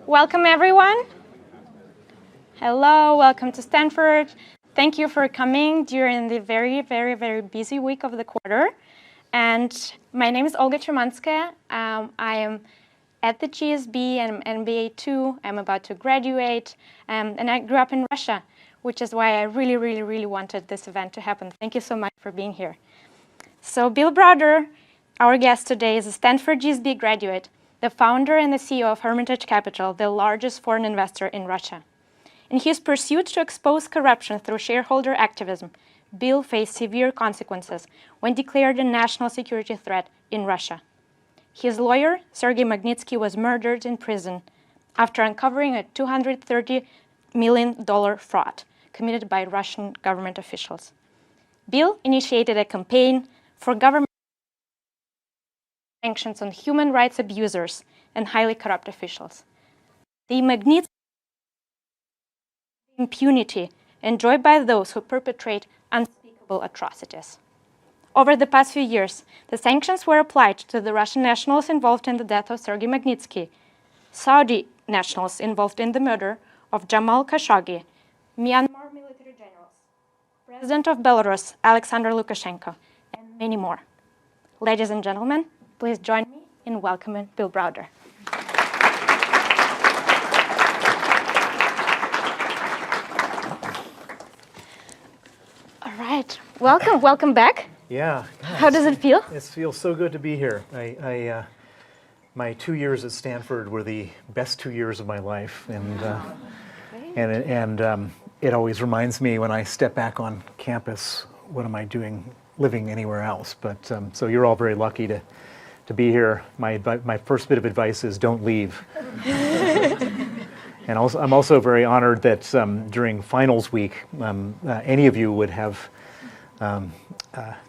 Welcome, everyone. Hello, welcome to Stanford. Thank you for coming during the very, very, very busy week of the quarter. And my name is Olga Tremanskaya. I am at the GSB and I'm MBA 2. I'm about to graduate. And I grew up in Russia, which is why I really, really, really wanted this event to happen. Thank you so much for being here. So Bill Browder, our guest today, is a Stanford GSB graduate, the founder and the CEO of Hermitage Capital, the largest foreign investor in Russia. In his pursuit to expose corruption through shareholder activism, Bill faced severe consequences when declared a national security threat in Russia. His lawyer, Sergei Magnitsky, was murdered in prison after uncovering a $230 million fraud committed by Russian government officials. Bill initiated a campaign for government sanctions on human rights abusers and highly corrupt officials. The Magnitsky impunity enjoyed by those who perpetrate unspeakable atrocities. Over the past few years, the sanctions were applied to the Russian nationals involved in the death of Sergei Magnitsky, Saudi nationals involved in the murder of Jamal Khashoggi, Myanmar military generals, President of Belarus, Alexander Lukashenko, and many more. Ladies and gentlemen, please join me in welcoming Bill Browder. All right, welcome back. Yeah. How does it feel? It feels so good to be here. My 2 years at Stanford were the best 2 years of my life, and it always reminds me when I step back on campus, what am I doing living anywhere else? But so you're all very lucky to be here. My first bit of advice is don't leave. And also, I'm also very honored that during finals week, any of you would have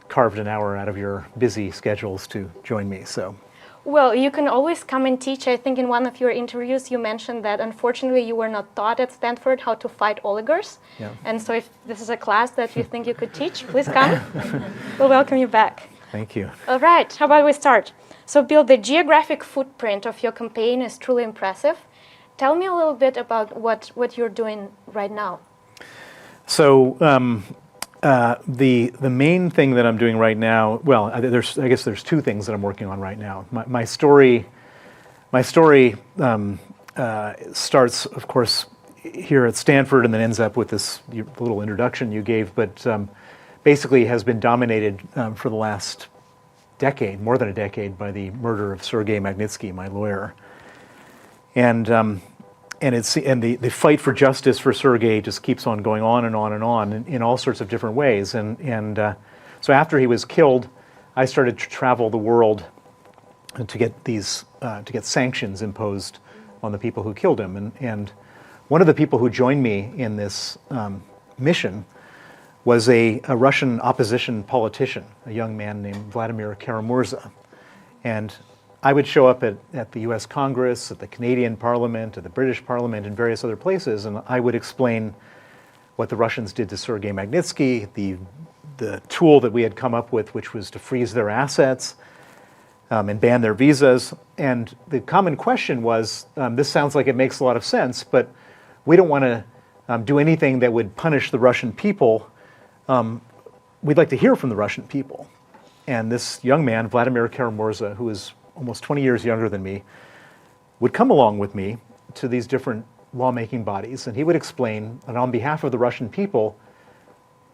carved an hour out of your busy schedules to join me. So, well, you can always come and teach. I think in one of your interviews you mentioned that unfortunately you were not taught at Stanford how to fight oligarchs. Yeah. And so if this is a class that you think you could teach, please come. We'll welcome you back. Thank you. All right, how about we start? So Bill, the geographic footprint of your campaign is truly impressive. Tell me a little bit about what you're doing right now. So the main thing that I'm doing right now, well, I guess there's two things that I'm working on right now. My story starts, of course, here at Stanford, and then ends up with this little introduction you gave, but basically has been dominated for the last decade, more than a decade, by the murder of Sergei Magnitsky, my lawyer. And the fight for justice for Sergei just keeps on going on and on and on in all sorts of different ways. And so after he was killed, I started to travel the world to get sanctions imposed on the people who killed him. And one of the people who joined me in this mission was a Russian opposition politician, a young man named Vladimir Kara-Murza. And I would show up at the US Congress, at the Canadian Parliament, at the British Parliament, and various other places, and I would explain what the Russians did to Sergei Magnitsky, the tool that we had come up with, which was to freeze their assets and ban their visas. And the common question was, this sounds like it makes a lot of sense, but we don't want to do anything that would punish the Russian people. We'd like to hear from the Russian people. And this young man, Vladimir Kara-Murza, who is almost 20 years younger than me, would come along with me to these different lawmaking bodies, and he would explain that on behalf of the Russian people,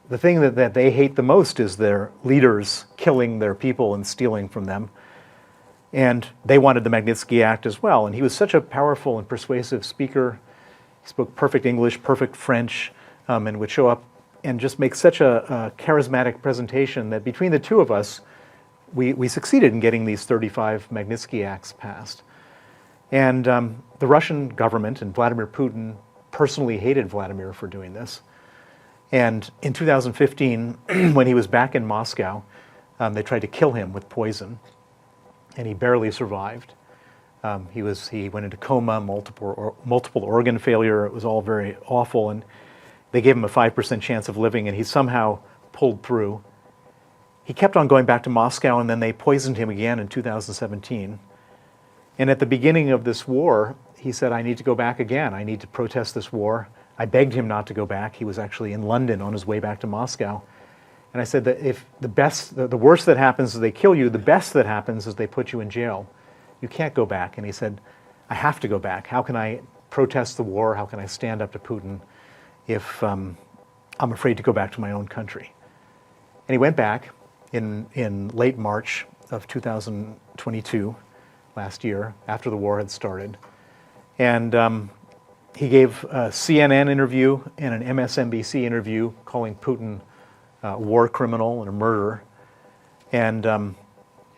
the thing that they hate the most is their leaders killing their people and stealing from them. And they wanted the Magnitsky Act as well. And he was such a powerful and persuasive speaker. He spoke perfect English, perfect French, and would show up and just make such a charismatic presentation that between the two of us, we succeeded in getting these 35 Magnitsky Acts passed. And the Russian government and Vladimir Putin personally hated Vladimir for doing this. And in 2015, when he was back in Moscow, they tried to kill him with poison, and he barely survived. He went into coma, multiple organ failure. It was all very awful, and they gave him a 5% chance of living, and he somehow pulled through. He kept on going back to Moscow, and then they poisoned him again in 2017. And at the beginning of this war, he said, I need to go back again. I need to protest this war. I begged him not to go back. He was actually in London on his way back to Moscow. And I said that if the worst that happens is they kill you, the best that happens is they put you in jail. You can't go back. And he said, I have to go back. How can I protest the war? How can I stand up to Putin if I'm afraid to go back to my own country? And he went back in late March of 2022, last year, after the war had started. And he gave a CNN interview and an MSNBC interview calling Putin a war criminal and a murderer. And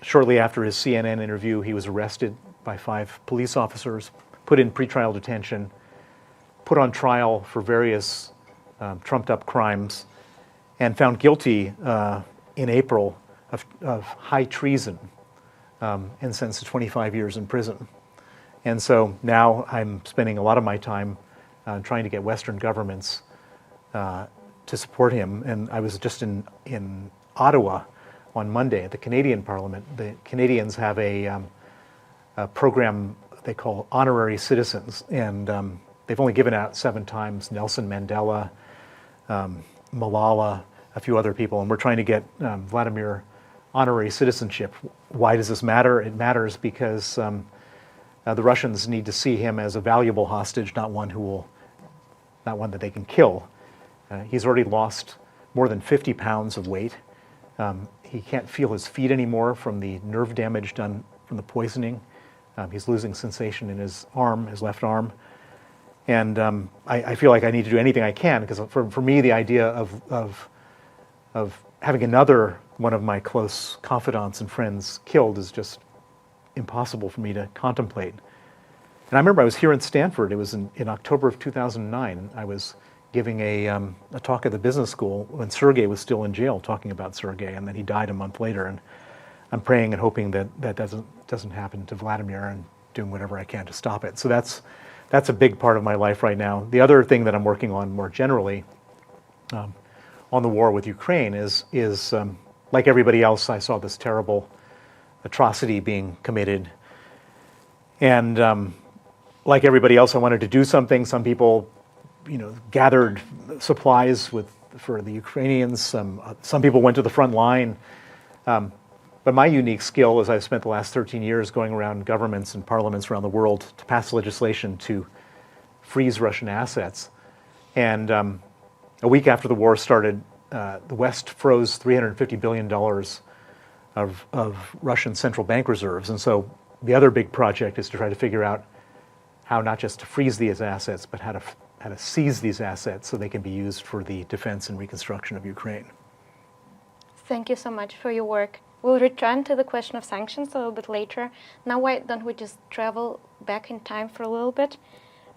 shortly after his CNN interview, he was arrested by 5 police officers, put in pretrial detention, put on trial for various trumped-up crimes, and found guilty in April of high treason and sentenced to 25 years in prison. And so now I'm spending a lot of my time trying to get Western governments to support him. And I was just in Ottawa on Monday at the Canadian Parliament. The Canadians have a program they call honorary citizens, and they've only given out 7 times: Nelson Mandela, Malala, a few other people, and we're trying to get Vladimir honorary citizenship. Why does this matter? It matters because the Russians need to see him as a valuable hostage, not one that they can kill. He's already lost more than 50 pounds of weight. He can't feel his feet anymore from the nerve damage done from the poisoning. He's losing sensation in his arm, his left arm. And I feel like I need to do anything I can, because for me, the idea of having another one of my close confidants and friends killed is just impossible for me to contemplate. And I remember I was here in Stanford. It was in October of 2009. I was giving a talk at the business school when Sergei was still in jail, talking about Sergei, and then he died a month later. And I'm praying and hoping that doesn't happen to Vladimir, and doing whatever I can to stop it. So that's a big part of my life right now. The other thing that I'm working on more generally on the war with Ukraine is like everybody else, I saw this terrible atrocity being committed. And like everybody else, I wanted to do something. Some people, gathered supplies for the Ukrainians. Some people went to the front line. But my unique skill is I've spent the last 13 years going around governments and parliaments around the world to pass legislation to freeze Russian assets. And a week after the war started, the West froze $350 billion of Russian central bank reserves. And so the other big project is to try to figure out how not just to freeze these assets, but how to seize these assets so they can be used for the defense and reconstruction of Ukraine. Thank you so much for your work. We'll return to the question of sanctions a little bit later. Now, why don't we just travel back in time for a little bit?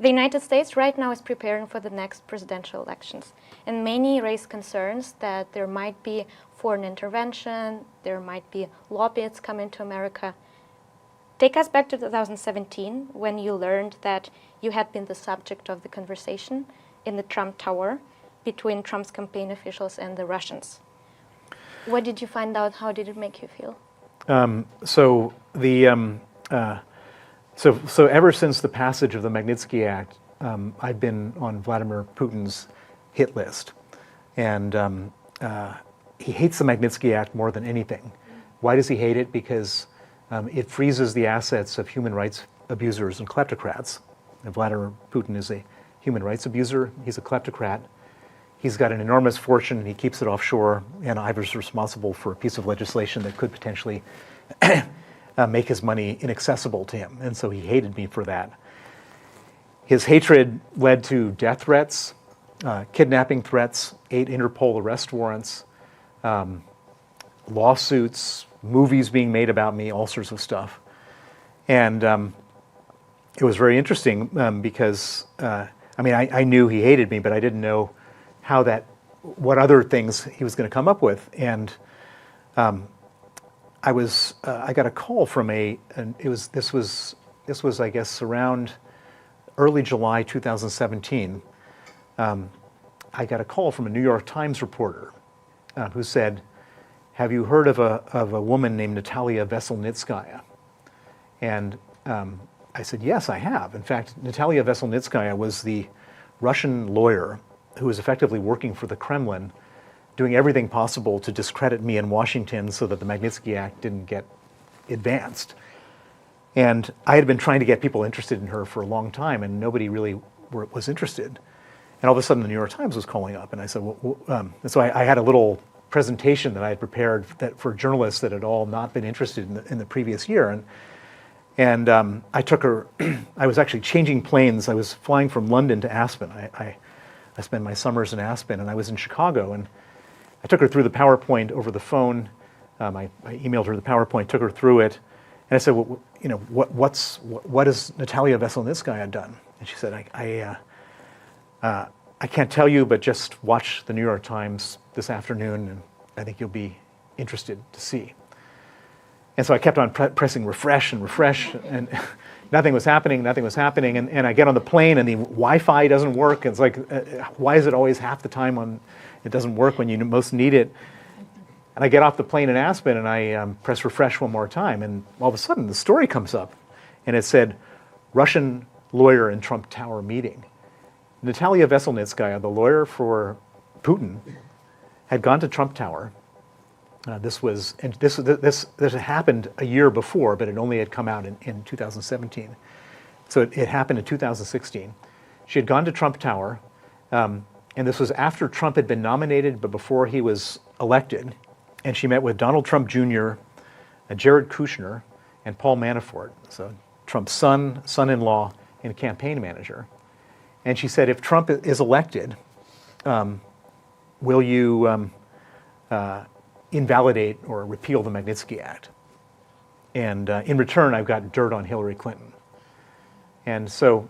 The United States right now is preparing for the next presidential elections, and many raise concerns that there might be foreign intervention, there might be lobbyists coming to America. Take us back to 2017, when you learned that you had been the subject of the conversation in the Trump Tower between Trump's campaign officials and the Russians. What did you find out? How did it make you feel? So ever since the passage of the Magnitsky Act, I've been on Vladimir Putin's hit list. And he hates the Magnitsky Act more than anything. Why does he hate it? Because it freezes the assets of human rights abusers and kleptocrats. And Vladimir Putin is a human rights abuser. He's a kleptocrat. He's got an enormous fortune, and he keeps it offshore, and I was responsible for a piece of legislation that could potentially make his money inaccessible to him, and so he hated me for that. His hatred led to death threats, kidnapping threats, 8 Interpol arrest warrants, lawsuits, movies being made about me, all sorts of stuff. And it was very interesting because, I knew he hated me, but I didn't know what other things he was going to come up with. And I got a call from this was I guess around early July 2017. I got a call from a New York Times reporter who said, "Have you heard of a woman named Natalia Veselnitskaya?" And I said, yes, I have. In fact, Natalia Veselnitskaya was the Russian lawyer who was effectively working for the Kremlin, doing everything possible to discredit me in Washington so that the Magnitsky Act didn't get advanced. And I had been trying to get people interested in her for a long time, and nobody really was interested. And all of a sudden, the New York Times was calling up, and I said, and so I had a little presentation that I had prepared for journalists that had all not been interested in the previous year. And I took her, I was actually changing planes. I was flying from London to Aspen. I spend my summers in Aspen, and I was in Chicago, and I took her through the PowerPoint over the phone. I emailed her the PowerPoint, took her through it, and I said, well, you know, what has Natalia Veselnitskaya done? And she said, I can't tell you, but just watch the New York Times this afternoon, and I think you'll be interested to see. And so I kept on pressing refresh, and nothing was happening, and I get on the plane, and the Wi-Fi doesn't work. It's like, why is it always half the time it doesn't work when you most need it? And I get off the plane in Aspen, and I press refresh one more time, and all of a sudden the story comes up, and it said, Russian lawyer in Trump Tower meeting. Natalia Veselnitskaya, the lawyer for Putin, had gone to Trump Tower. This had happened a year before, but it only had come out in 2017. So it happened in 2016. She had gone to Trump Tower, and this was after Trump had been nominated, but before he was elected. And she met with Donald Trump Jr., Jared Kushner, and Paul Manafort, so Trump's son-in-law, and campaign manager. And she said, if Trump is elected, will you invalidate or repeal the Magnitsky Act? And in return, I've got dirt on Hillary Clinton. And so,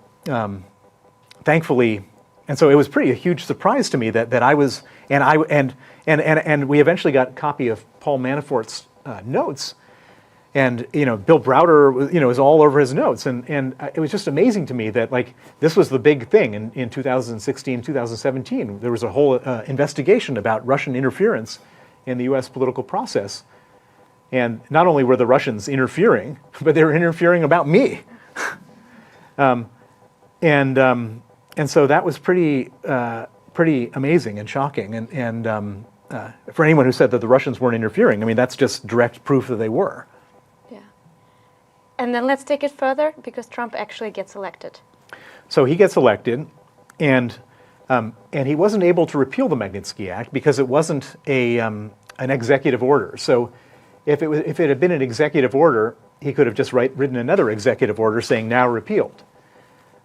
thankfully, and so it was a huge surprise to me that I was, and we eventually got a copy of Paul Manafort's notes. And Bill Browder, was all over his notes, and it was just amazing to me that this was the big thing in 2016, 2017. There was a whole investigation about Russian interference in the U.S. political process, and not only were the Russians interfering, but they were interfering about me, and so that was pretty amazing and shocking. And for anyone who said that the Russians weren't interfering, I mean that's just direct proof that they were. And then let's take it further, because Trump actually gets elected. So he gets elected, and he wasn't able to repeal the Magnitsky Act because it wasn't an executive order. So if it had been an executive order, he could have just written another executive order saying now repealed.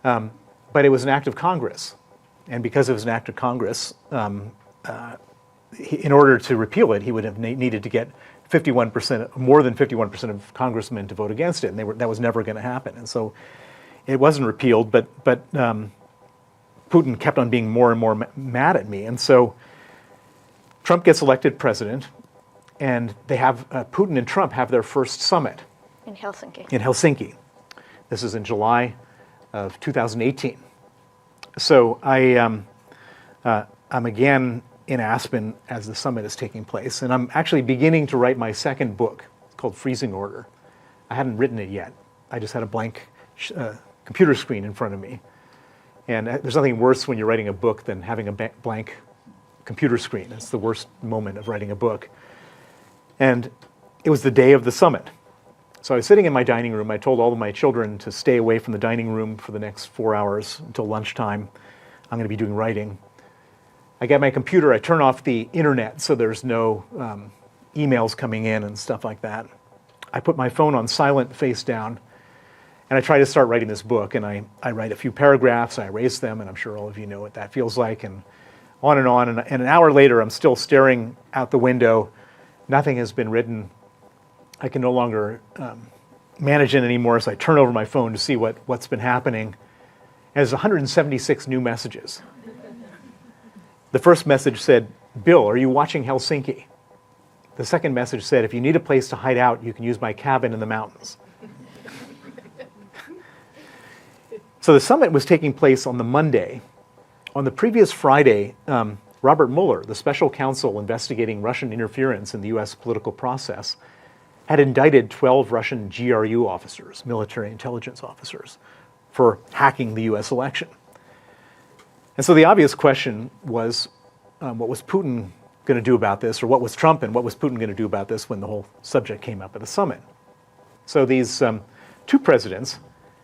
But it was an act of Congress, and because it was an act of Congress, in order to repeal it, he would have needed to get 51%, more than 51% of congressmen to vote against it, and that was never going to happen. And so it wasn't repealed, but Putin kept on being more and more mad at me. And so Trump gets elected president, and they have Putin and Trump have their first summit in Helsinki. In Helsinki. This is in July of 2018. So I'm again in Aspen as the summit is taking place, and I'm actually beginning to write my second book. It's called Freezing Order. I hadn't written it yet. I just had a blank computer screen in front of me. And there's nothing worse when you're writing a book than having a blank computer screen. It's the worst moment of writing a book. And it was the day of the summit. So I was sitting in my dining room. I told all of my children to stay away from the dining room for the next 4 hours until lunchtime. I'm going to be doing writing. I get my computer, I turn off the internet so there's no emails coming in and stuff like that. I put my phone on silent face down, and I try to start writing this book, and I write a few paragraphs, I erase them, and I'm sure all of you know what that feels like, and on, and an hour later I'm still staring out the window. Nothing has been written. I can no longer manage it anymore, so I turn over my phone to see what's been happening. And there's 176 new messages. The first message said, Bill, are you watching Helsinki? The second message said, if you need a place to hide out, you can use my cabin in the mountains. So the summit was taking place on the Monday. On the previous Friday, Robert Mueller, the special counsel investigating Russian interference in the U.S. political process, had indicted 12 Russian GRU officers, military intelligence officers, for hacking the US election. And so the obvious question was, what was Putin going to do about this, or what was Trump and what was Putin going to do about this when the whole subject came up at the summit? So these two presidents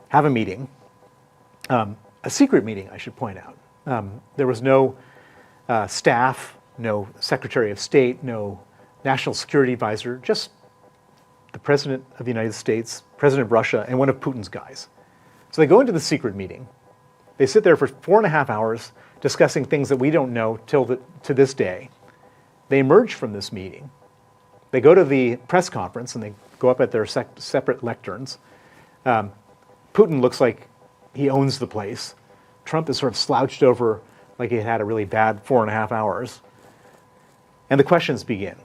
have a meeting, a secret meeting, I should point out. There was no staff, no Secretary of State, no National Security Advisor, just the President of the United States, President of Russia, and one of Putin's guys. So they go into the secret meeting. They sit there for 4.5 hours discussing things that we don't know to this day. They emerge from this meeting. They go to the press conference and they go up at their separate lecterns. Putin looks like he owns the place. Trump is sort of slouched over like he had a really bad 4.5 hours. And the questions begin.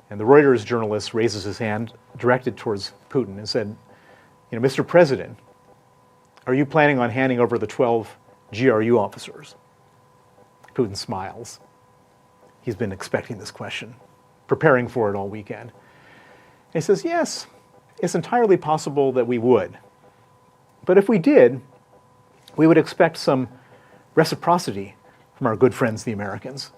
And the Reuters journalist raises his hand directed towards Putin and said, Mr. President, are you planning on handing over the 12 GRU officers? Putin smiles. He's been expecting this question, preparing for it all weekend. And he says, yes, it's entirely possible that we would. But if we did, we would expect some reciprocity from our good friends, the Americans.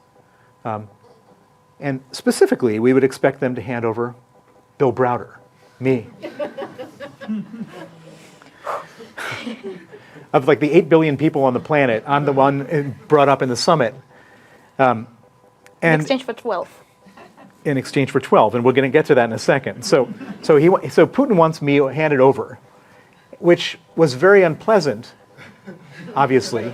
And specifically, we would expect them to hand over Bill Browder, me. Of like the 8 billion people on the planet, I'm the one brought up in the summit. In exchange for 12. In exchange for 12, and we're going to get to that in a second. So Putin wants me handed over, which was very unpleasant, obviously.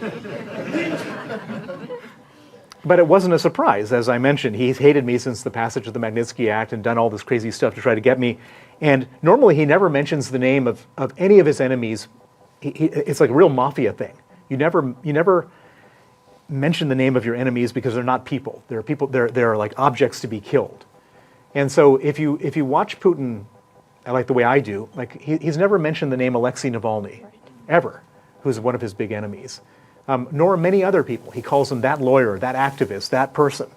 But it wasn't a surprise. As I mentioned, he's hated me since the passage of the Magnitsky Act and done all this crazy stuff to try to get me. And normally he never mentions the name of any of his enemies. It's like a real mafia thing. You never mention the name of your enemies because they're not people. They're people. They're like objects to be killed. And so if you watch Putin, like the way I do, like he's never mentioned the name Alexei Navalny, ever, who's one of his big enemies. Nor many other people. He calls them that lawyer, that activist, that person,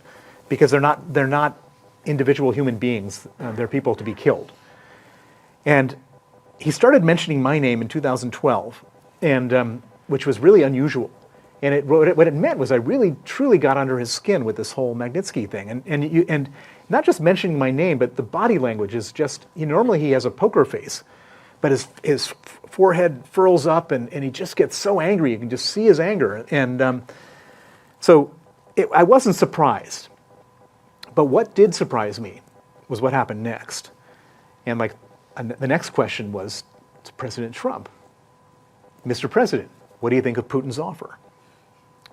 because they're not individual human beings. They're people to be killed. And he started mentioning my name in 2012, and which was really unusual. And what it meant was I really truly got under his skin with this whole Magnitsky thing, and not just mentioning my name, but the body language is just. Normally he has a poker face, but his forehead furls up, and he just gets so angry. You can just see his anger. And I wasn't surprised. But what did surprise me was what happened next. And the next question was to President Trump. Mr. President, what do you think of Putin's offer?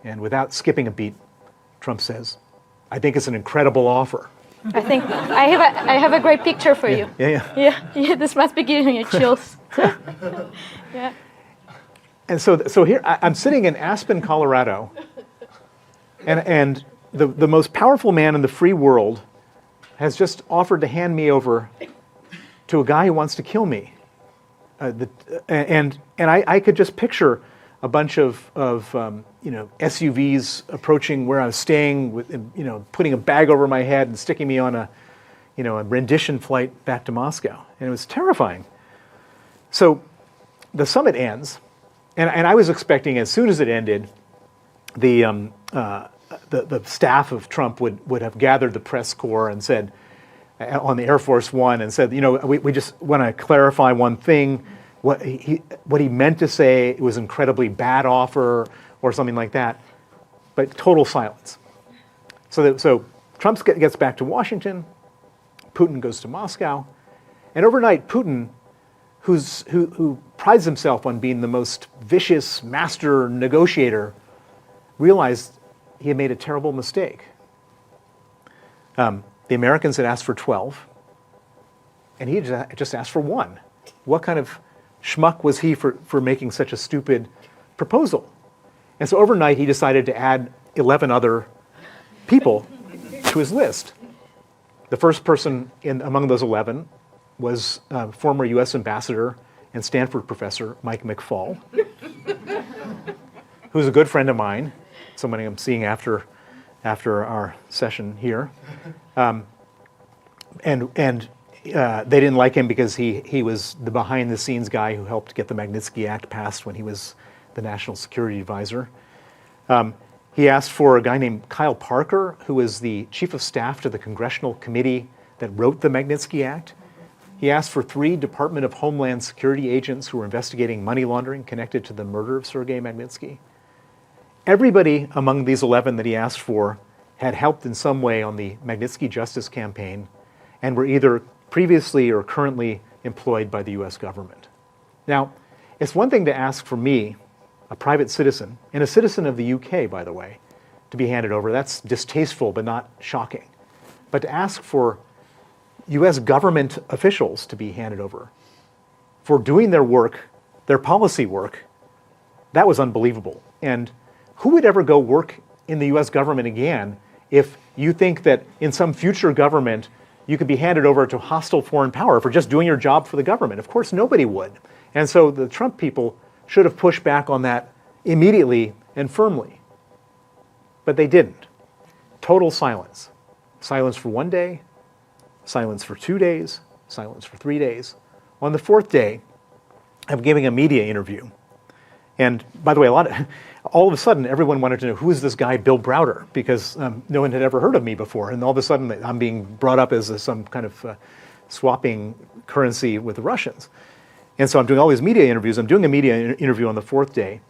And without skipping a beat, Trump says, I think it's an incredible offer. I think I have a great picture for you. Yeah. This must be giving you chills. Yeah. And so here I'm sitting in Aspen, Colorado, and the most powerful man in the free world has just offered to hand me over to a guy who wants to kill me. And I could just picture a bunch of SUVs approaching where I was staying, with putting a bag over my head and sticking me on a rendition flight back to Moscow, and it was terrifying. So the summit ends, and I was expecting as soon as it ended, the staff of Trump would have gathered the press corps and said on the Air Force One and said, we just want to clarify one thing. What he meant to say, it was incredibly bad offer or something like that, but total silence. So Trump gets back to Washington, Putin goes to Moscow, and overnight Putin, who prides himself on being the most vicious master negotiator, realized he had made a terrible mistake. The Americans had asked for 12, and he just asked for 1. What kind of schmuck was he for making such a stupid proposal? And so overnight he decided to add 11 other people to his list. The first person among those 11 was former U.S. Ambassador and Stanford professor Mike McFaul, who's a good friend of mine, somebody I'm seeing after our session here. And they didn't like him because he was the behind-the-scenes guy who helped get the Magnitsky Act passed when he was the National Security Advisor. He asked for a guy named Kyle Parker, who was the chief of staff to the congressional committee that wrote the Magnitsky Act. He asked for 3 Department of Homeland Security agents who were investigating money laundering connected to the murder of Sergei Magnitsky. Everybody among these 11 that he asked for had helped in some way on the Magnitsky Justice Campaign and were either previously or currently employed by the US government. Now, it's one thing to ask for me, a private citizen, and a citizen of the UK, by the way, to be handed over. That's distasteful, but not shocking. But to ask for US government officials to be handed over for doing their work, their policy work, that was unbelievable. And who would ever go work in the US government again if you think that in some future government you could be handed over to hostile foreign power for just doing your job for the government? Of course, nobody would. And so the Trump people should have pushed back on that immediately and firmly. But they didn't. Total silence. Silence for 1 day, silence for 2 days, silence for 3 days. On the 4th day, I'm giving a media interview. And by the way, all of a sudden, everyone wanted to know, who is this guy, Bill Browder? Because no one had ever heard of me before. And all of a sudden, I'm being brought up as some kind of swapping currency with the Russians. And so I'm doing all these media interviews. I'm doing a media interview on the 4th day.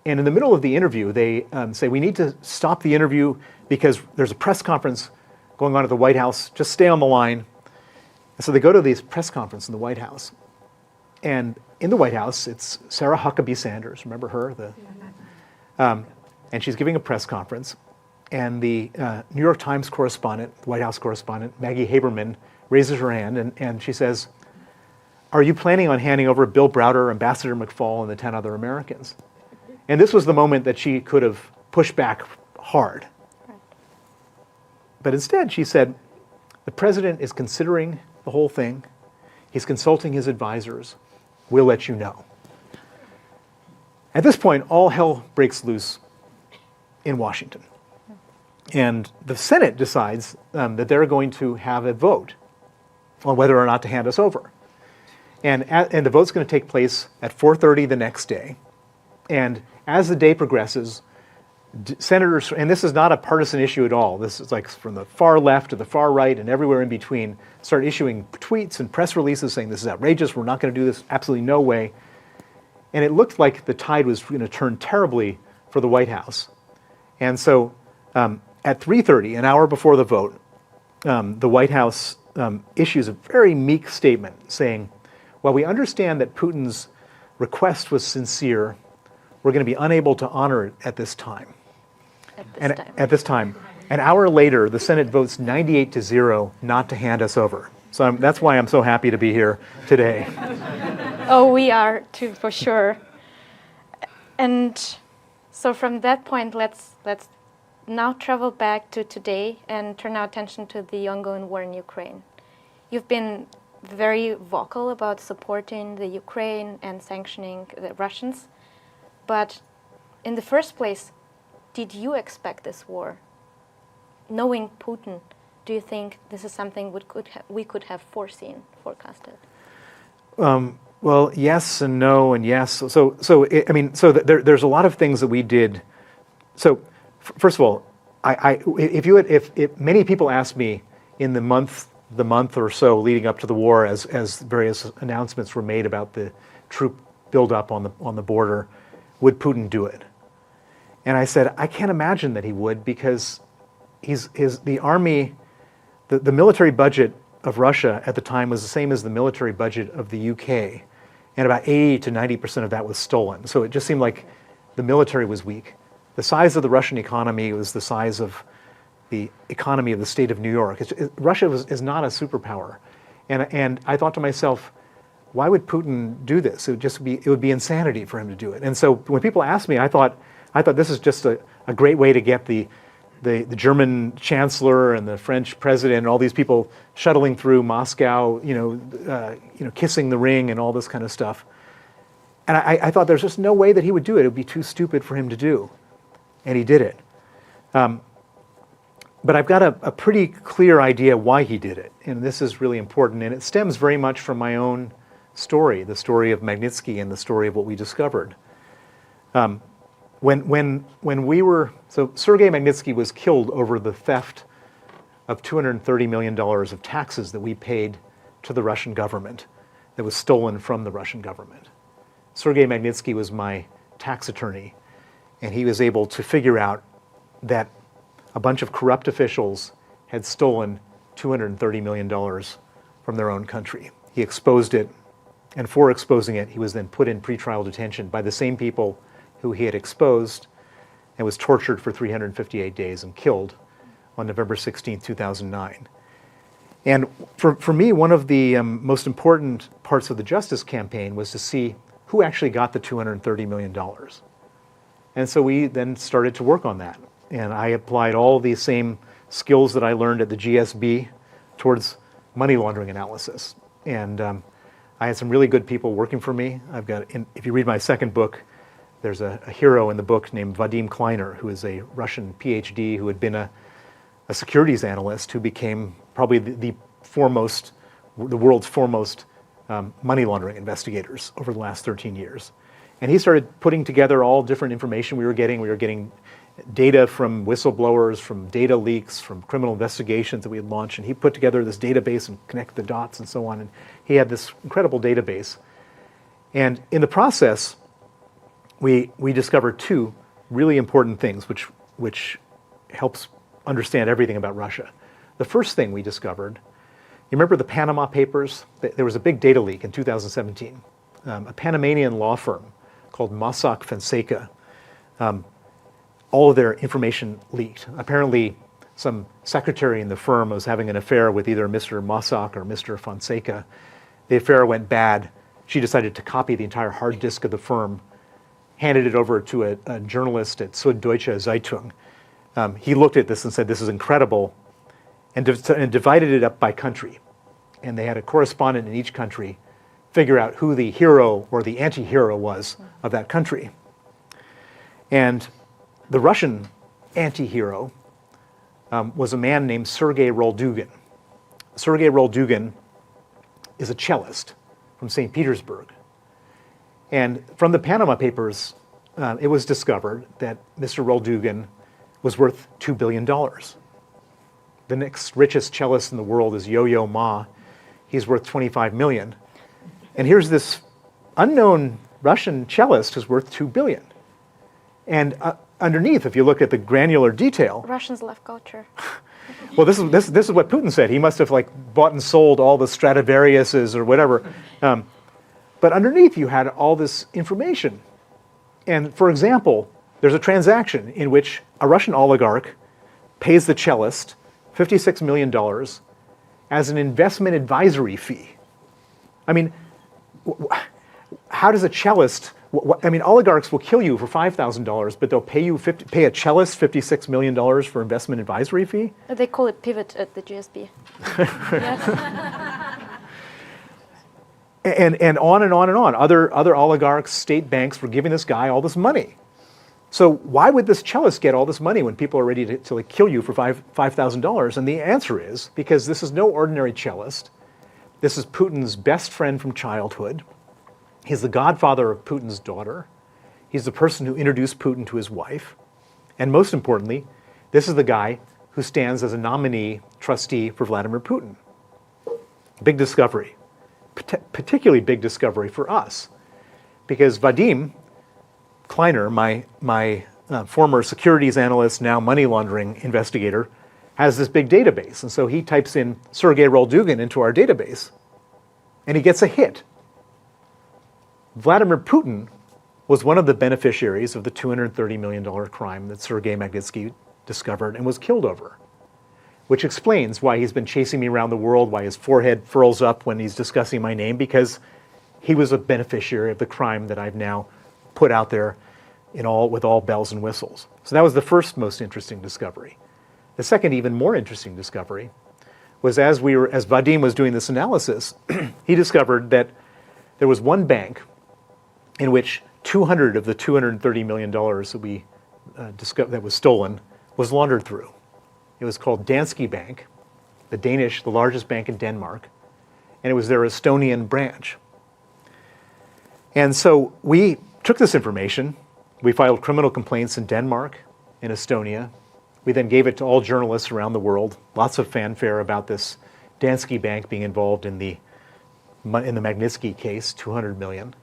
And in the middle of the interview, they say, we need to stop the interview because there's a press conference going on at the White House. Just stay on the line. And so they go to this press conference in the White House. And in the White House, it's Sarah Huckabee Sanders. Remember her? And she's giving a press conference. And the New York Times correspondent, White House correspondent, Maggie Haberman, raises her hand and she says, are you planning on handing over Bill Browder, Ambassador McFaul, and the 10 other Americans? And this was the moment that she could have pushed back hard. But instead, she said, the president is considering the whole thing. He's consulting his advisors. We'll let you know. At this point, all hell breaks loose in Washington. And the Senate decides that they're going to have a vote on whether or not to hand us over. And the vote's going to take place at 4:30 the next day. And as the day progresses, senators, and this is not a partisan issue at all, this is like from the far left to the far right and everywhere in between, start issuing tweets and press releases saying this is outrageous, we're not going to do this, absolutely no way. And it looked like the tide was going to turn terribly for the White House. And so at 3:30, an hour before the vote, the White House issues a very meek statement saying, while we understand that Putin's request was sincere, we're going to be unable to honor it at this time. At this time. An hour later, the Senate votes 98-0 not to hand us over. So that's why I'm so happy to be here today. Oh, we are too, for sure. And so from that point, let's now travel back to today and turn our attention to the ongoing war in Ukraine. You've been very vocal about supporting the Ukraine and sanctioning the Russians. But in the first place, did you expect this war? Knowing Putin, do you think this is something we could have forecasted? Well, yes and no and yes. There's a lot of things that we did. So, first of all, if many people asked me in the month or so leading up to the war, as various announcements were made about the troop buildup on the border, would Putin do it? And I said, I can't imagine that he would, because the army, the military budget of Russia at the time was the same as the military budget of the UK, and about 80 to 90% of that was stolen. So it just seemed like the military was weak. The size of the Russian economy was the size of the economy of the state of New York. Russia is not a superpower. And I thought to myself, why would Putin do this? It would be insanity for him to do it. And so when people asked me, I thought this is just a great way to get the German chancellor and the French president and all these people shuttling through Moscow, kissing the ring and all this kind of stuff. And I thought there's just no way that he would do it. It would be too stupid for him to do. And he did it. But I've got a pretty clear idea why he did it, and this is really important, and it stems very much from my own story, the story of Magnitsky and the story of what we discovered. When we were, so Sergei Magnitsky was killed over the theft of $230 million of taxes that we paid to the Russian government that was stolen from the Russian government. Sergei Magnitsky was my tax attorney, and he was able to figure out that a bunch of corrupt officials had stolen $230 million from their own country. He exposed it, and for exposing it, he was then put in pretrial detention by the same people who he had exposed and was tortured for 358 days and killed on November 16, 2009. And for me, one of the most important parts of the justice campaign was to see who actually got the $230 million. And so we then started to work on that. And I applied all the same skills that I learned at the GSB towards money laundering analysis. And I had some really good people working for me. If you read my second book, there's a hero in the book named Vadim Kleiner, who is a Russian PhD who had been a securities analyst who became probably the world's foremost money laundering investigators over the last 13 years. And he started putting together all different information we were getting. We were getting data from whistleblowers, from data leaks, from criminal investigations that we had launched. And he put together this database and connected the dots and so on. And he had this incredible database. And in the process, we discovered two really important things which helps understand everything about Russia. The first thing we discovered, you remember the Panama Papers? There was a big data leak in 2017. A Panamanian law firm called Mossack Fonseca, all of their information leaked. Apparently, some secretary in the firm was having an affair with either Mr. Mossack or Mr. Fonseca. The affair went bad. She decided to copy the entire hard disk of the firm, handed it over to a journalist at Süddeutsche Zeitung. He looked at this and said, "This is incredible," and divided it up by country. And they had a correspondent in each country figure out who the hero or the anti-hero was of that country. And the Russian anti-hero was a man named Sergei Roldugin. Sergei Roldugin is a cellist from St. Petersburg. And from the Panama Papers, it was discovered that Mr. Roldugin was worth $2 billion. The next richest cellist in the world is Yo-Yo Ma. He's worth 25 million. And here's this unknown Russian cellist who's worth 2 billion. And underneath, if you look at the granular detail, Russians love culture. well, this is what Putin said. He must have bought and sold all the Stradivariuses or whatever. But underneath, you had all this information. And for example, there's a transaction in which a Russian oligarch pays the cellist $56 million as an investment advisory fee. I mean, how does a cellist, oligarchs will kill you for $5,000, but they'll pay a cellist $56 million for investment advisory fee? They call it pivot at the GSB. And on and on and on. Other oligarchs, state banks were giving this guy all this money. So why would this cellist get all this money when people are ready to kill you for $5,000? And the answer is because this is no ordinary cellist. This is Putin's best friend from childhood. He's the godfather of Putin's daughter. He's the person who introduced Putin to his wife. And most importantly, this is the guy who stands as a nominee trustee for Vladimir Putin. Big discovery. Particularly big discovery for us. Because Vadim Kleiner, my former securities analyst, now money laundering investigator, has this big database. And so he types in Sergei Roldugin into our database, and he gets a hit. Vladimir Putin was one of the beneficiaries of the $230 million crime that Sergei Magnitsky discovered and was killed over, which explains why he's been chasing me around the world, why his forehead furls up when he's discussing my name, because he was a beneficiary of the crime that I've now put out there with all bells and whistles. So that was the first most interesting discovery. The second, even more interesting discovery was as Vadim was doing this analysis, he discovered that there was one bank in which 200 of the $230 million that we discovered that was stolen was laundered through. It was called Danske Bank, the largest bank in Denmark, and it was their Estonian branch. And so we took this information, we filed criminal complaints in Denmark, in Estonia. We then gave it to all journalists around the world, lots of fanfare about this Danske Bank being involved in the Magnitsky case, 200 million.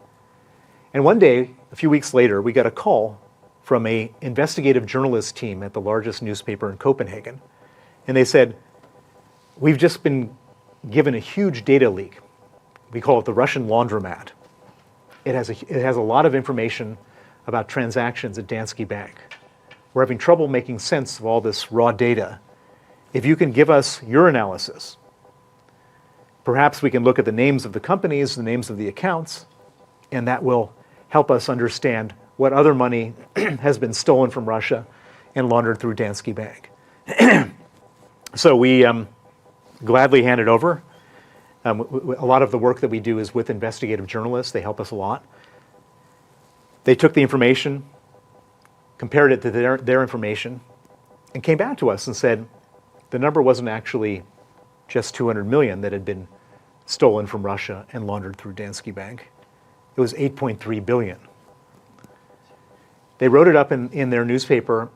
And one day, a few weeks later, we got a call from an investigative journalist team at the largest newspaper in Copenhagen. And they said, we've just been given a huge data leak. We call it the Russian laundromat. It has a lot of information about transactions at Danske Bank. We're having trouble making sense of all this raw data. If you can give us your analysis, perhaps we can look at the names of the companies, the names of the accounts, and that will help us understand what other money has been stolen from Russia and laundered through Danske Bank. So we gladly hand it over. A lot of the work that we do is with investigative journalists. They help us a lot. They took the information, compared it to their information, and came back to us and said the number wasn't actually just 200 million that had been stolen from Russia and laundered through Danske Bank. It was 8.3 billion. They wrote it up in their newspaper.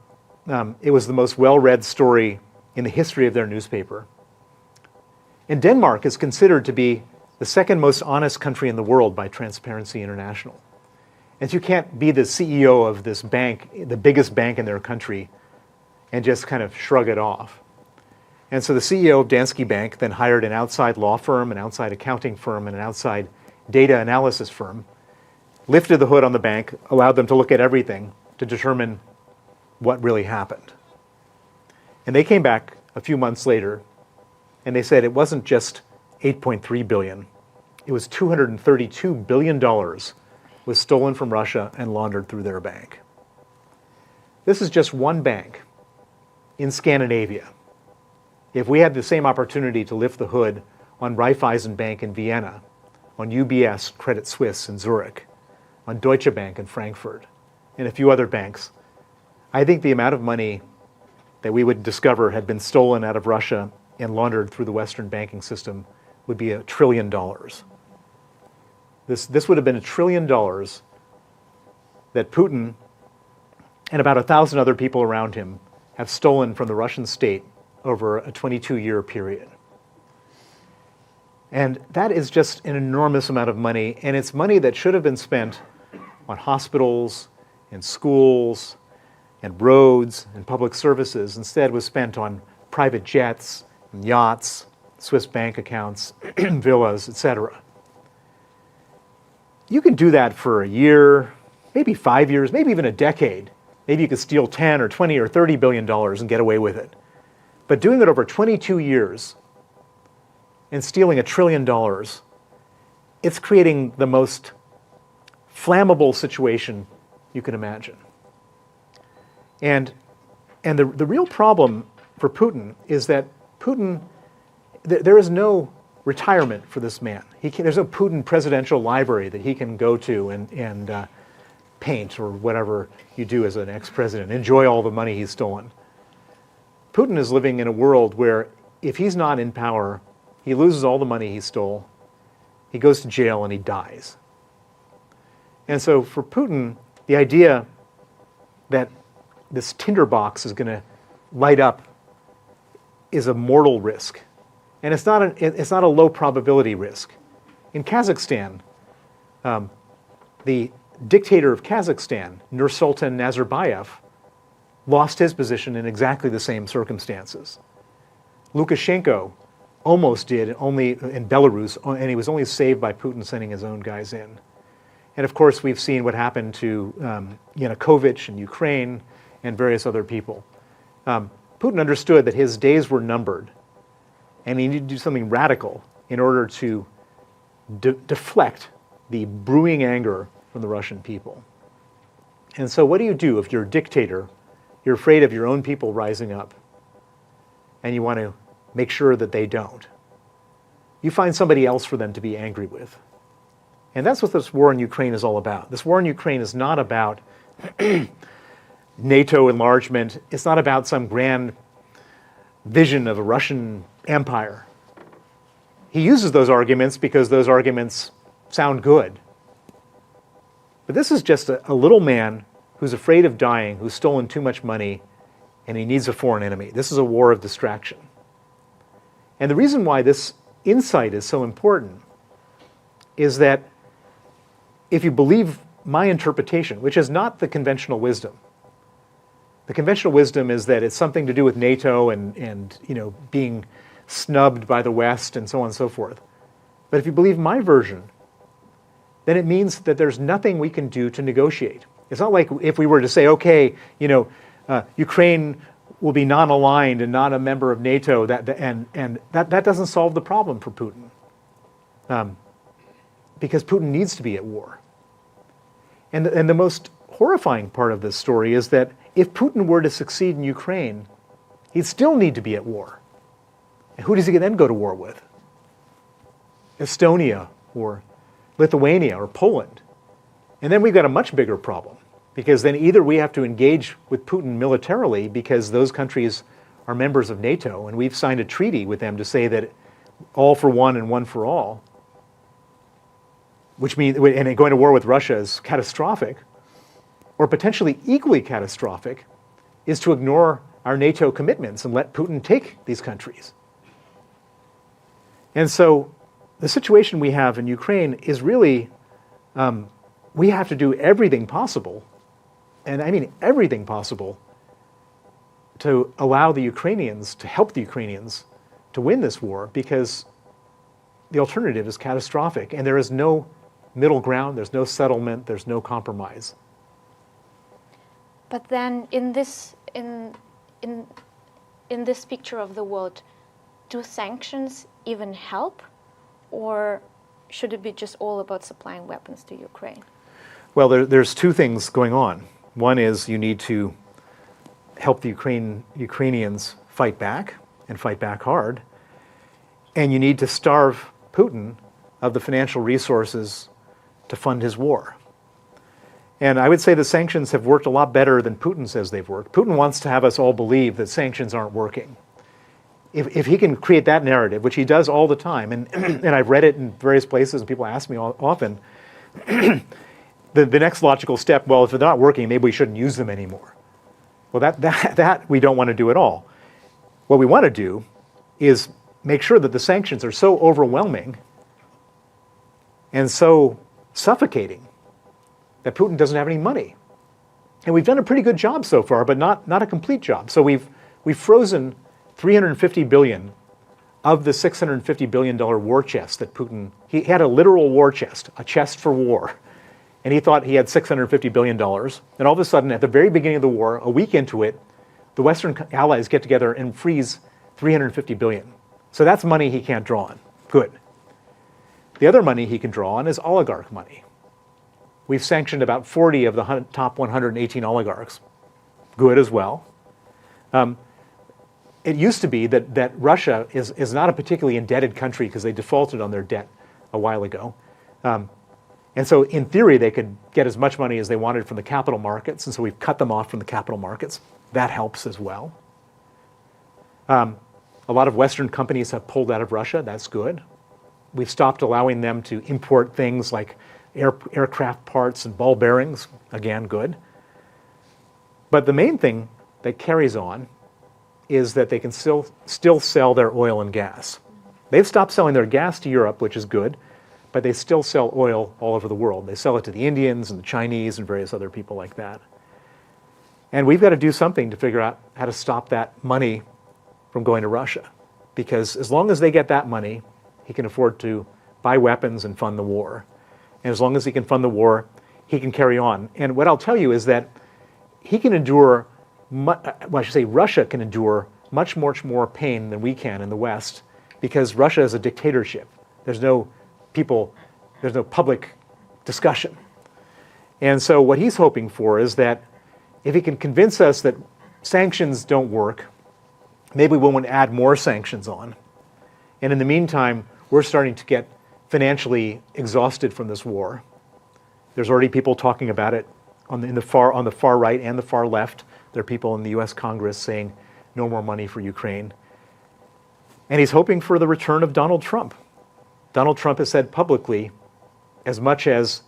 It was the most well-read story in the history of their newspaper. And Denmark is considered to be the second most honest country in the world by Transparency International. And you can't be the CEO of this bank, the biggest bank in their country, and just kind of shrug it off. And so the CEO of Danske Bank then hired an outside law firm, an outside accounting firm, and an outside data analysis firm, lifted the hood on the bank, allowed them to look at everything to determine what really happened. And they came back a few months later, and they said it wasn't just 8.3 billion, it was $232 billion was stolen from Russia and laundered through their bank. This is just one bank in Scandinavia. If we had the same opportunity to lift the hood on Raiffeisen Bank in Vienna, on UBS, Credit Suisse in Zurich, on Deutsche Bank in Frankfurt, and a few other banks, I think the amount of money that we would discover had been stolen out of Russia and laundered through the Western banking system would be $1 trillion. This would have been $1 trillion that Putin and about 1,000 other people around him have stolen from the Russian state over a 22-year period. And that is just an enormous amount of money, and it's money that should have been spent on hospitals and schools and roads and public services. Instead was spent on private jets and yachts, Swiss bank accounts, villas, etc. You can do that for a year, maybe 5 years, maybe even a decade. Maybe you could steal 10 or 20 or $30 billion and get away with it. But doing it over 22 years and stealing $1 trillion, it's creating the most flammable situation you can imagine. And the real problem for Putin is that there is no retirement for this man. There's no Putin presidential library that he can go to and paint or whatever you do as an ex-president, enjoy all the money he's stolen. Putin is living in a world where if he's not in power, he loses all the money he stole, he goes to jail, and he dies. And so for Putin, the idea that this tinderbox is going to light up is a mortal risk. And it's not a low probability risk. In Kazakhstan, the dictator of Kazakhstan, Nursultan Nazarbayev, lost his position in exactly the same circumstances. Lukashenko almost did, only in Belarus, and he was only saved by Putin sending his own guys in. And of course, we've seen what happened to Yanukovych in Ukraine and various other people. Putin understood that his days were numbered, and he needed to do something radical in order to deflect the brewing anger from the Russian people. And so what do you do if you're a dictator, you're afraid of your own people rising up, and you want to make sure that they don't? You find somebody else for them to be angry with. And that's what this war in Ukraine is all about. This war in Ukraine is not about NATO enlargement. It's not about some grand vision of a Russian empire. He uses those arguments because those arguments sound good. But this is just a little man who's afraid of dying, who's stolen too much money, and he needs a foreign enemy. This is a war of distraction. And the reason why this insight is so important is that if you believe my interpretation, which is not the conventional wisdom, the conventional wisdom is that it's something to do with NATO and being snubbed by the West and so on and so forth. But if you believe my version, then it means that there's nothing we can do to negotiate. It's not like if we were to say, okay, Ukraine will be non-aligned and not a member of NATO, and that doesn't solve the problem for Putin. Because Putin needs to be at war. And the most horrifying part of this story is that if Putin were to succeed in Ukraine, he'd still need to be at war. And who does he then go to war with? Estonia or Lithuania or Poland. And then we've got a much bigger problem, because then either we have to engage with Putin militarily because those countries are members of NATO and we've signed a treaty with them to say that all for one and one for all, which means, and going to war with Russia is catastrophic, or potentially equally catastrophic, is to ignore our NATO commitments and let Putin take these countries. And so the situation we have in Ukraine is really, we have to do everything possible, and I mean everything possible, to allow the Ukrainians, to help the Ukrainians to win this war, because the alternative is catastrophic, and there is no middle ground, there's no settlement, there's no compromise. But then in this picture of the world, do sanctions even help, or should it be just all about supplying weapons to Ukraine? Well, there's two things going on. One is you need to help the Ukrainians fight back, and fight back hard, and you need to starve Putin of the financial resources to fund his war. And I would say the sanctions have worked a lot better than Putin says they've worked. Putin wants to have us all believe that sanctions aren't working. If he can create that narrative, which he does all the time, and I've read it in various places and people ask me often, the next logical step, well, if they're not working, maybe we shouldn't use them anymore. Well, that we don't want to do at all. What we want to do is make sure that the sanctions are so overwhelming and so suffocating that Putin doesn't have any money. And we've done a pretty good job so far, but not a complete job. So we've frozen $350 billion of the $650 billion war chest that Putin, he had a literal war chest, a chest for war. And he thought he had $650 billion. And all of a sudden, at the very beginning of the war, a week into it, the Western allies get together and freeze $350 billion. So that's money he can't draw on. Good. The other money he can draw on is oligarch money. We've sanctioned about 40 of the top 118 oligarchs. Good as well. It used to be that Russia is not a particularly indebted country because they defaulted on their debt a while ago. And so in theory, they could get as much money as they wanted from the capital markets, and so we've cut them off from the capital markets. That helps as well. A lot of Western companies have pulled out of Russia. That's good. We've stopped allowing them to import things like aircraft parts and ball bearings. Again, good. But the main thing that carries on is that they can still sell their oil and gas. They've stopped selling their gas to Europe, which is good, but they still sell oil all over the world. They sell it to the Indians and the Chinese and various other people like that. And we've got to do something to figure out how to stop that money from going to Russia. Because as long as they get that money, he can afford to buy weapons and fund the war. And as long as he can fund the war, he can carry on. And what I'll tell you is that he can endure, Russia can endure much more pain than we can in the West, because Russia is a dictatorship. There's no public discussion. And so what he's hoping for is that if he can convince us that sanctions don't work, maybe we won't add more sanctions on. And in the meantime, we're starting to get financially exhausted from this war. There's already people talking about it on the far right and the far left. There are people in the US Congress saying no more money for Ukraine. And he's hoping for the return of Donald Trump. Donald Trump has said publicly, as much as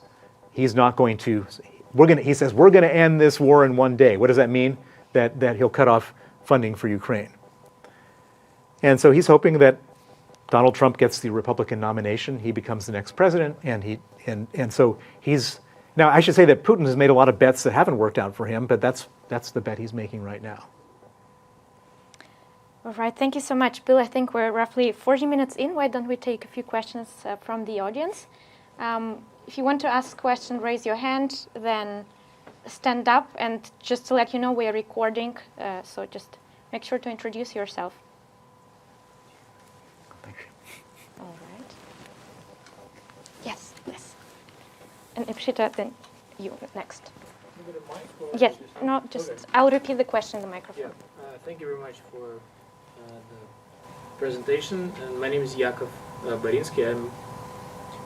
he's not going to, he says, we're going to end this war in one day. What does that mean? That he'll cut off funding for Ukraine. And so he's hoping that Donald Trump gets the Republican nomination, he becomes the next president, and so he's, now I should say that Putin has made a lot of bets that haven't worked out for him, but that's the bet he's making right now. All right, thank you so much, Bill. I think we're roughly 40 minutes in. Why don't we take a few questions from the audience? If you want to ask a question, raise your hand, then stand up, and just to let you know, we are recording, so just make sure to introduce yourself. Thank you. All right. Yes, yes. And Ipshita, then you next. Yes, no, just okay. I'll repeat the question in the microphone. Yeah, thank you very much for the presentation. And my name is Yakov Barinsky. I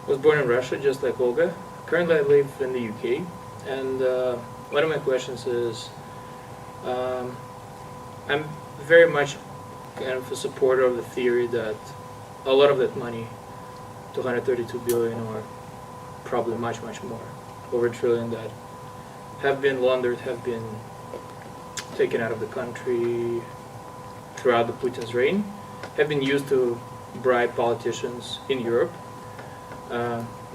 was born in Russia, just like Olga. Currently, I live in the UK. And one of my questions is, I'm very much kind of a supporter of the theory that a lot of that money, 232 billion or probably much, much more, over $1 trillion, that have been laundered, have been taken out of the country throughout the Putin's reign, have been used to bribe politicians in Europe.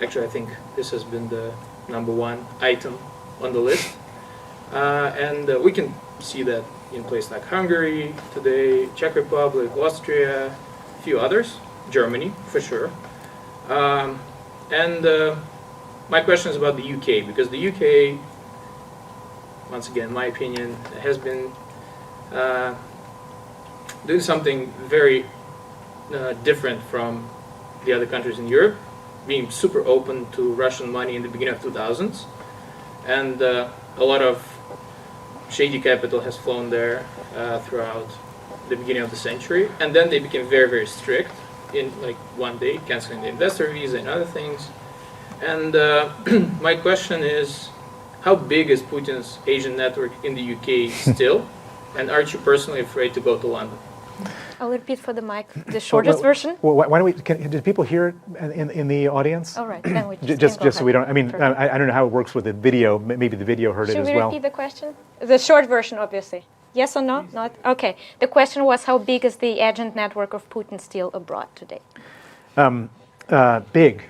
Actually, I think this has been the #1 item on the list. And we can see that in places like Hungary today, Czech Republic, Austria, a few others, Germany for sure. My question is about the UK, because the UK, once again, my opinion, has been doing something very different from the other countries in Europe, being super open to Russian money in the beginning of 2000s, and a lot of shady capital has flown there throughout the beginning of the century, and then they became very, very strict in like one day, canceling the investor visa and other things. And my question is, how big is Putin's agent network in the UK still, and aren't you personally afraid to go to London? I'll repeat for the mic the shortest version. Well, why don't we? Did people hear it in the audience? All right, then we just so we don't. I mean, I don't know how it works with the video. Maybe the video heard it as well. Should we repeat the question? The short version, obviously. Yes or no? Not okay. The question was, how big is the agent network of Putin still abroad today? Big.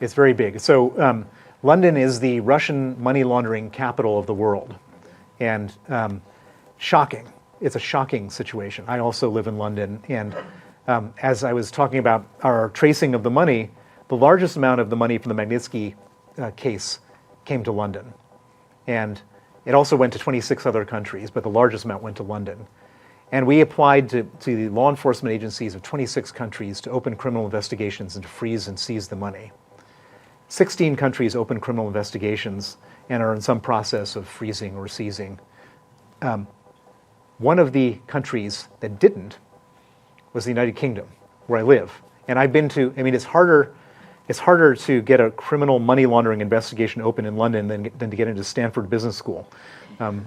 It's very big. So London is the Russian money laundering capital of the world, and shocking. It's a shocking situation. I also live in London, and as I was talking about our tracing of the money, the largest amount of the money from the Magnitsky case came to London. And it also went to 26 other countries, but the largest amount went to London. And we applied to the law enforcement agencies of 26 countries to open criminal investigations and to freeze and seize the money. 16 countries opened criminal investigations and are in some process of freezing or seizing. One of the countries that didn't was the United Kingdom, where I live. And I've been to, I mean, it's harder to get a criminal money laundering investigation open in London than to get into Stanford Business School. I've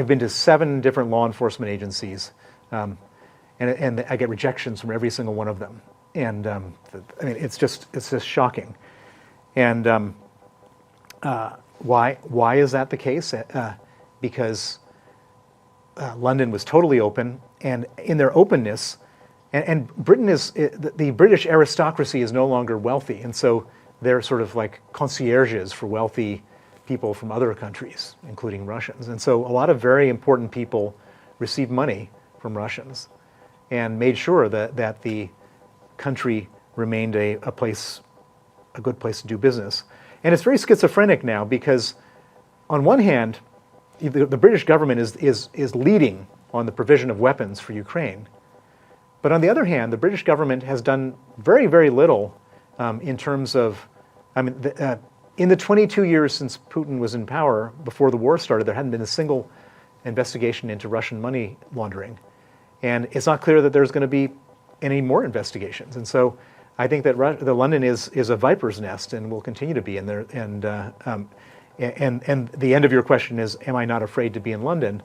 been to 7 different law enforcement agencies, and I get rejections from every single one of them. And I mean, it's just shocking. And why is that the case? Because London was totally open, and in their openness, and Britain is, the British aristocracy is no longer wealthy, and so they're sort of like concierges for wealthy people from other countries, including Russians. And so a lot of very important people received money from Russians and made sure that the country remained a good place to do business. And it's very schizophrenic now, because on one hand, the British government is leading on the provision of weapons for Ukraine. But on the other hand, the British government has done very, very little in terms of, I mean, in the 22 years since Putin was in power, before the war started, there hadn't been a single investigation into Russian money laundering. And it's not clear that there's going to be any more investigations. And so I think that London is a viper's nest and will continue to be in there. And the end of your question is, am I not afraid to be in London?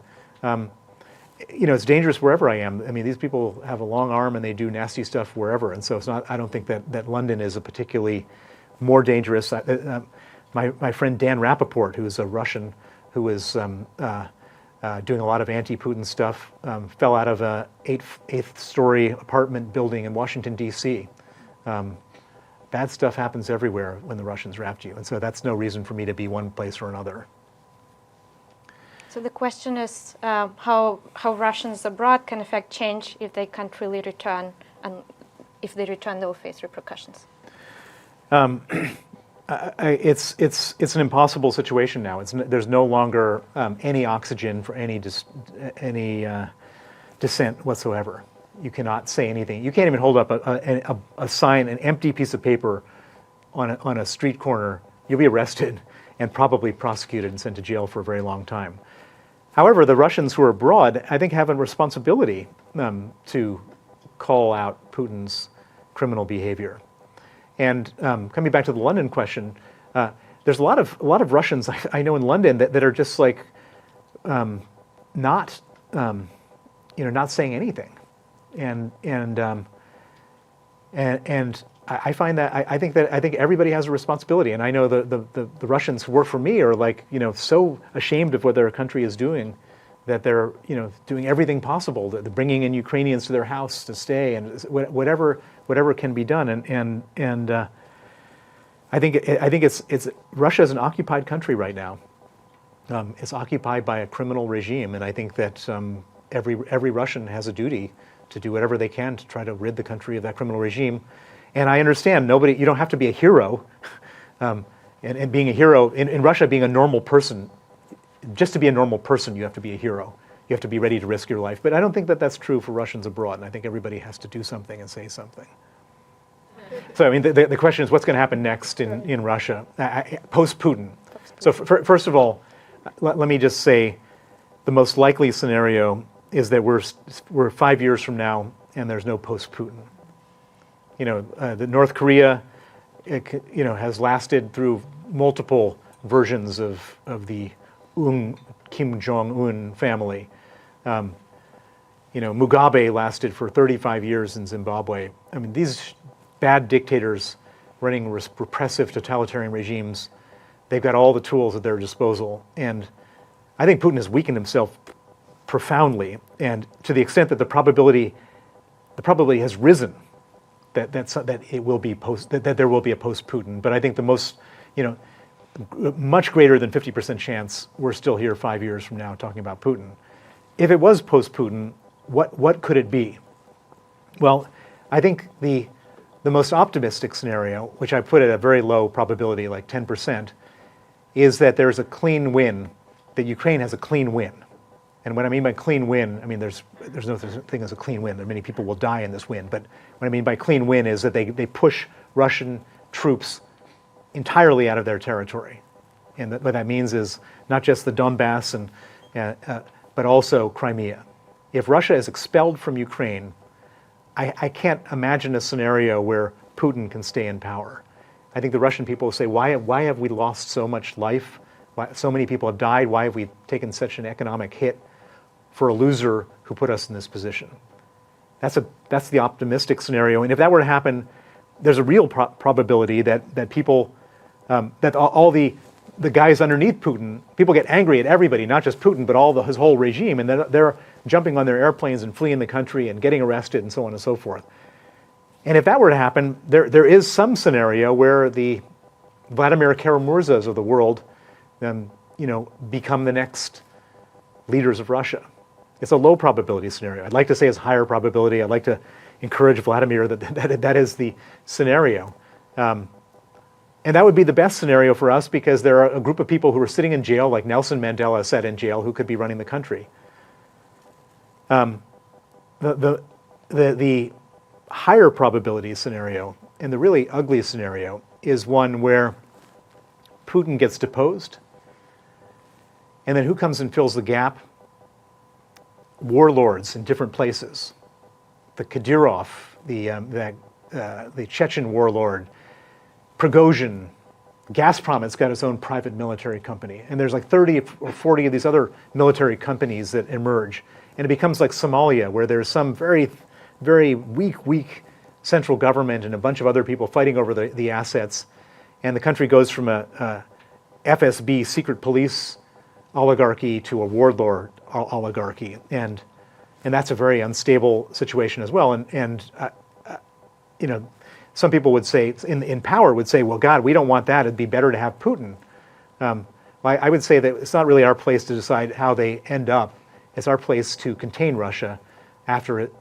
it's dangerous wherever I am. I mean, these people have a long arm and they do nasty stuff wherever, and so it's not. I don't think that London is a particularly more dangerous. My friend Dan Rappaport, who is a Russian, who was doing a lot of anti-Putin stuff, fell out of a eighth-story apartment building in Washington, D.C. Bad stuff happens everywhere when the Russians raft you, and so that's no reason for me to be one place or another. So the question is how Russians abroad can affect change if they can't really return, and if they return, they'll face repercussions. It's an impossible situation now. There's no longer any oxygen for any dissent whatsoever. You cannot say anything. You can't even hold up a sign, an empty piece of paper on a street corner. You'll be arrested and probably prosecuted and sent to jail for a very long time. However, the Russians who are abroad, I think, have a responsibility to call out Putin's criminal behavior. And coming back to the London question, there's a lot of Russians I know in London that are just like not saying anything, and I find that I think everybody has a responsibility, and I know the Russians who work for me are like so ashamed of what their country is doing that they're doing everything possible. They're bringing in Ukrainians to their house to stay, and whatever can be done. And I think it's Russia is an occupied country right now. It's occupied by a criminal regime, and I think that every Russian has a duty to do whatever they can to try to rid the country of that criminal regime. And I understand you don't have to be a hero, and being a hero in Russia, being a normal person. Just to be a normal person, you have to be a hero. You have to be ready to risk your life. But I don't think that that's true for Russians abroad, and I think everybody has to do something and say something. So, I mean, the question is what's going to happen next in Russia, post-Putin. So first of all, let me just say the most likely scenario is that we're 5 years from now and there's no post-Putin. The North Korea, has lasted through multiple versions of the Kim Jong-un family. Mugabe lasted for 35 years in Zimbabwe. I mean, these bad dictators running repressive totalitarian regimes, they've got all the tools at their disposal. And I think Putin has weakened himself profoundly, and to the extent that the probability has risen that it will be that there will be a post-Putin. But I think the most, much greater than 50% chance we're still here 5 years from now talking about Putin. If it was post-Putin, what could it be? Well, I think the most optimistic scenario, which I put at a very low probability, like 10%, is that there's a clean win, that Ukraine has a clean win. And what I mean by clean win, I mean there's no such thing as a clean win. Many people will die in this win. But what I mean by clean win is that they push Russian troops entirely out of their territory. And what that means is not just the Donbass but also Crimea. If Russia is expelled from Ukraine, I can't imagine a scenario where Putin can stay in power. I think the Russian people will say, why have we lost so much life? Why so many people have died? Why have we taken such an economic hit for a loser who put us in this position? That's the optimistic scenario. And if that were to happen, there's a real probability that people, that all the guys underneath Putin, people get angry at everybody, not just Putin, but his whole regime, and they're jumping on their airplanes and fleeing the country and getting arrested and so on and so forth. And if that were to happen, there is some scenario where the Vladimir Kara-Murzas of the world become the next leaders of Russia. It's a low probability scenario. I'd like to say it's higher probability. I'd like to encourage Vladimir that is the scenario. And that would be the best scenario for us because there are a group of people who are sitting in jail, like Nelson Mandela sat in jail, who could be running the country. The higher probability scenario and the really ugly scenario is one where Putin gets deposed, and then who comes and fills the gap? Warlords in different places. The Kadyrov, the Chechen warlord, Prigozhin, Gazprom has got its own private military company, and there's like 30 or 40 of these other military companies that emerge, And it becomes like Somalia, where there's some very, very weak central government and a bunch of other people fighting over the assets. And the country goes from a FSB, secret police oligarchy, to a warlord oligarchy. And that's a very unstable situation as well. And you know, some people would say, in power would say, well, God, we don't want that. It'd be better to have Putin. I would say that it's not really our place to decide how they end up. It's our place to contain Russia after it,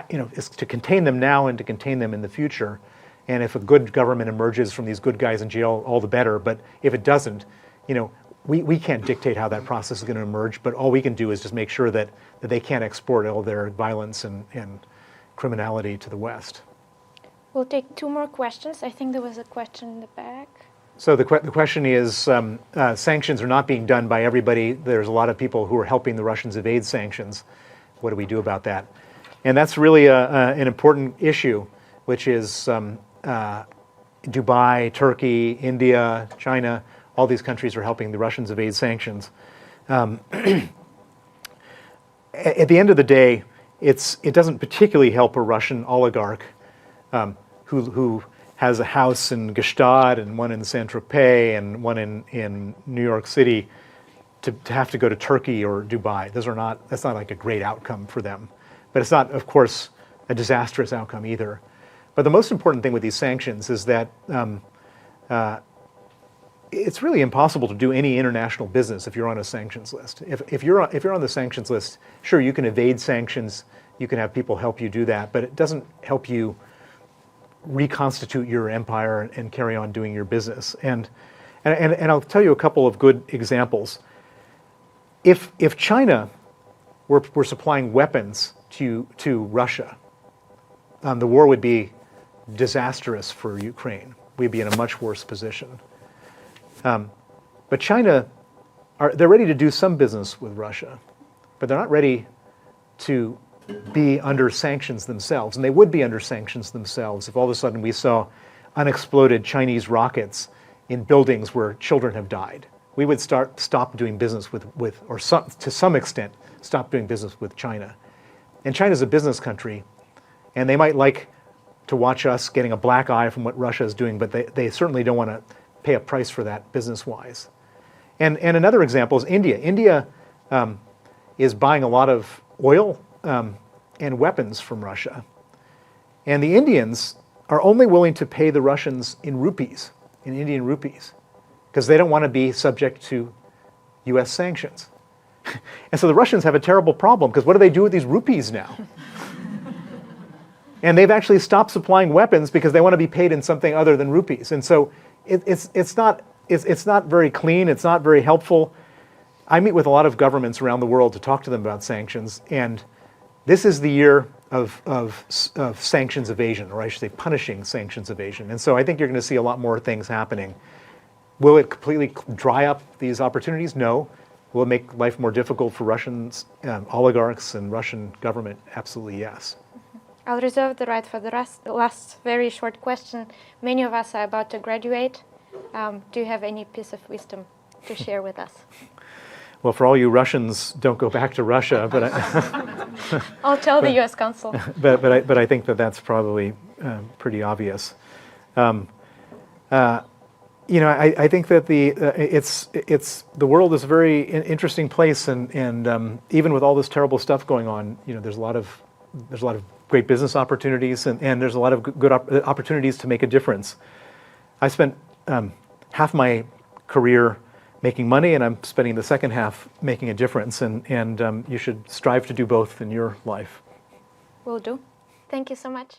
you know, it's to contain them now and to contain them in the future. And if a good government emerges from these good guys in jail, all the better. But if it doesn't, you know, we can't dictate how that process is going to emerge, but all we can do is just make sure that they can't export all their violence and criminality to the West. We'll take 2 more questions. I think there was a question in the back. So the question is, sanctions are not being done by everybody. There's a lot of people who are helping the Russians evade sanctions. What do we do about that? And that's really an important issue, which is Dubai, Turkey, India, China, all these countries are helping the Russians evade sanctions. At the end of the day, it doesn't particularly help a Russian oligarch who has a house in Gstaad and one in Saint-Tropez and one in New York City to have to go to Turkey or Dubai. That's not like a great outcome for them. But it's not, of course, a disastrous outcome either. But the most important thing with these sanctions is that it's really impossible to do any international business if you're on a sanctions list. If you're on the sanctions list, sure, you can evade sanctions, you can have people help you do that, but it doesn't help you reconstitute your empire and carry on doing your business. And I'll tell you a couple of good examples. If China were supplying weapons to Russia, the war would be disastrous for Ukraine. We'd be in a much worse position. But China, they're ready to do some business with Russia, but they're not ready to be under sanctions themselves. And they would be under sanctions themselves if all of a sudden we saw unexploded Chinese rockets in buildings where children have died. We would stop doing business to some extent, stop doing business with China. And China's a business country, and they might like to watch us getting a black eye from what Russia is doing, but they certainly don't want to pay a price for that business-wise. And another example is India. India is buying a lot of oil and weapons from Russia. And the Indians are only willing to pay the Russians in rupees, in Indian rupees, because they don't want to be subject to US sanctions. And so the Russians have a terrible problem, because what do they do with these rupees now? And they've actually stopped supplying weapons because they want to be paid in something other than rupees. And so it's not very clean, it's not very helpful. I meet with a lot of governments around the world to talk to them about sanctions, and this is the year of sanctions evasion, or I should say punishing sanctions evasion. And so I think you're going to see a lot more things happening. Will it completely dry up these opportunities? No. Will it make life more difficult for Russians, oligarchs and Russian government? Absolutely yes. I'll reserve the right for the last very short question. Many of us are about to graduate. Do you have any piece of wisdom to share with us? Well, for all you Russians, don't go back to Russia. But I'll tell the U.S. consul. But I think that's probably pretty obvious. You know, I think that the world is a very interesting place, and even with all this terrible stuff going on, you know, there's a lot of great business opportunities, and there's a lot of good opportunities to make a difference. I spent half my career making money, and I'm spending the second half making a difference, and you should strive to do both in your life. Will do. Thank you so much.